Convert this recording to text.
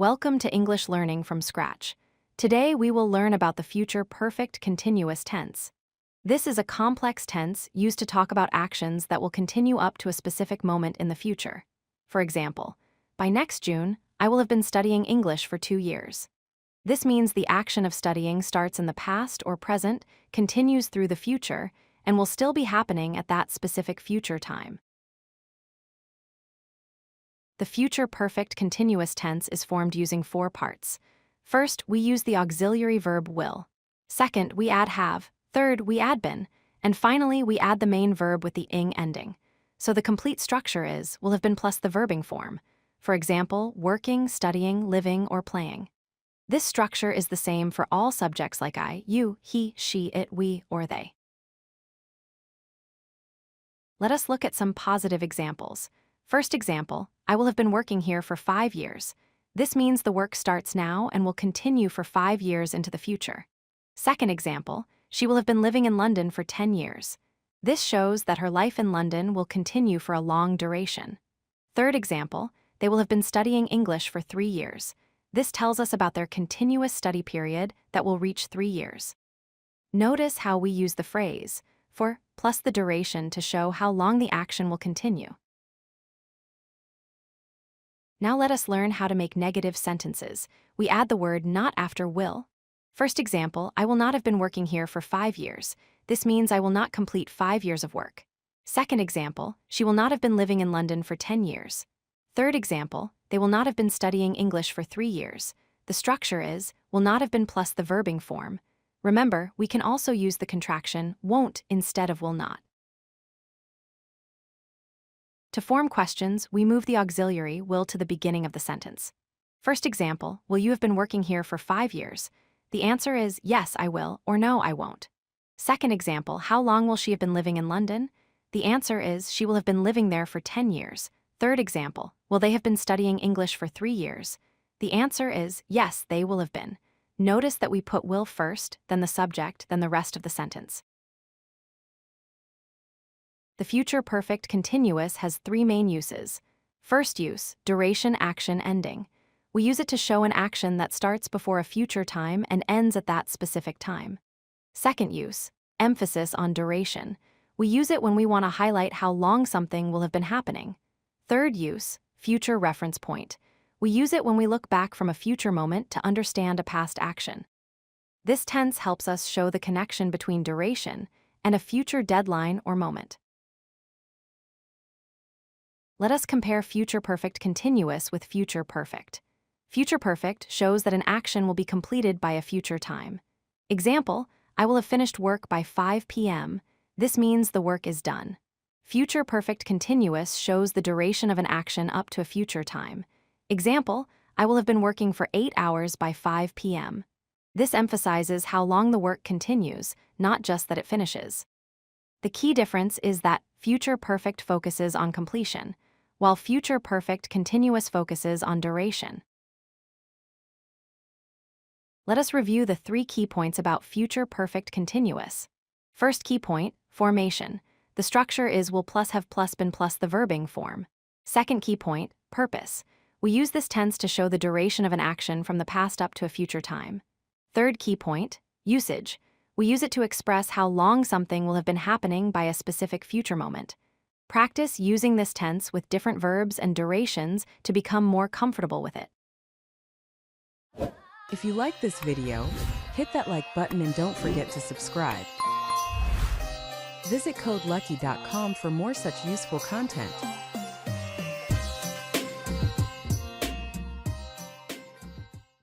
Welcome to English Learning from Scratch. Today we will learn about the future perfect continuous tense. This is a complex tense used to talk about actions that will continue up to a specific moment in the future. For example, by next June, I will have been studying English for 2 years. This means the action of studying starts in the past or present, continues through the future, and will still be happening at that specific future time. The future perfect continuous tense is formed using 4 parts. First, we use the auxiliary verb will. Second, we add have. Third, we add been. And finally, we add the main verb with the ing ending. So the complete structure is will have been plus the verbing form. For example, working, studying, living, or playing. This structure is the same for all subjects like I, you, he, she, it, we, or they. Let us look at some positive examples. First example, I will have been working here for 5 years. This means the work starts now and will continue for 5 years into the future. Second example, she will have been living in London for 10 years. This shows that her life in London will continue for a long duration. Third example, they will have been studying English for 3 years. This tells us about their continuous study period that will reach 3 years. Notice how we use the phrase for plus the duration to show how long the action will continue. Now let us learn how to make negative sentences. We add the word not after will. First example, I will not have been working here for 5 years. This means I will not complete 5 years of work. Second example, she will not have been living in London for 10 years. Third example, they will not have been studying English for 3 years. The structure is will not have been plus the verbing form. Remember, we can also use the contraction won't instead of will not. To form questions, we move the auxiliary will to the beginning of the sentence. First example, will you have been working here for 5 years? The answer is yes, I will, or no, I won't. Second example, how long will she have been living in London? The answer is she will have been living there for 10 years. Third example, will they have been studying English for 3 years? The answer is yes, they will have been. Notice that we put will first, then the subject, then the rest of the sentence. The future perfect continuous has 3 main uses. First use, duration, action, ending. We use it to show an action that starts before a future time and ends at that specific time. Second use, emphasis on duration. We use it when we want to highlight how long something will have been happening. Third use, future reference point. We use it when we look back from a future moment to understand a past action. This tense helps us show the connection between duration and a future deadline or moment. Let us compare future perfect continuous with future perfect. Future perfect shows that an action will be completed by a future time. Example, I will have finished work by 5 p.m. This means the work is done. Future perfect continuous shows the duration of an action up to a future time. Example, I will have been working for 8 hours by 5 p.m. This emphasizes how long the work continues, not just that it finishes. The key difference is that future perfect focuses on completion, while future perfect continuous focuses on duration. Let us review the 3 key points about future perfect continuous. First key point, formation. The structure is will plus have plus been plus the verbing form. Second key point, purpose. We use this tense to show the duration of an action from the past up to a future time. Third key point, usage. We use it to express how long something will have been happening by a specific future moment. Practice using this tense with different verbs and durations to become more comfortable with it. If you like this video, hit that like button and don't forget to subscribe. Visit codelucky.com for more such useful content.